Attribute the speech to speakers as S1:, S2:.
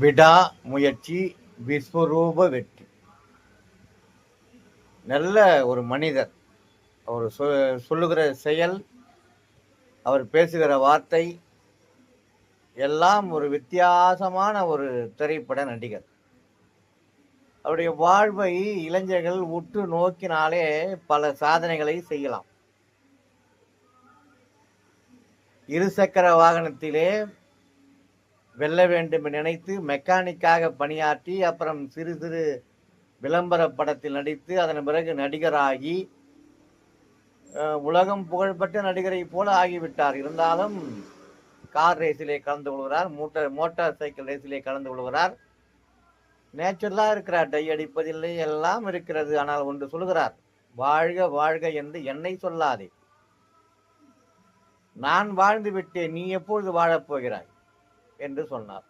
S1: விடா முயற்சி விஸ்வரூப வெற்றி. நல்ல ஒரு மனிதர். அவர் சொல்லுகிற செயல், அவர் பேசுகிற வார்த்தை எல்லாம் ஒரு வித்தியாசமான ஒரு திரைப்பட நடிகர். அவருடைய வாழ்வை இளைஞர்கள் உற்று நோக்கினாலே பல சாதனைகளை செய்யலாம். இருசக்கர வாகனத்திலே வெல்ல வேண்டும் நினைத்து மெக்கானிக்காக பணியாற்றி, அப்புறம் சிறு சிறு விளம்பர படத்தில் நடித்து, அதன் பிறகு நடிகராகி உலகம் புகழ்பெற்ற நடிகரை போல ஆகிவிட்டார். இருந்தாலும் கார் ரேஸிலே கலந்து கொள்கிறார், மோட்டார் சைக்கிள் ரேஸிலே கலந்து கொள்கிறார். நேச்சுரலா இருக்கிறார், டை அடிப்பதில்லை, எல்லாம் இருக்கிறது. ஆனால் ஒன்று சொல்கிறார், வாழ்க வாழ்க என்று என்னை சொல்லாதே, நான் வாழ்ந்து விட்டேன், நீ எப்பொழுது வாழப் போகிறாய் என்று சொன்னார்.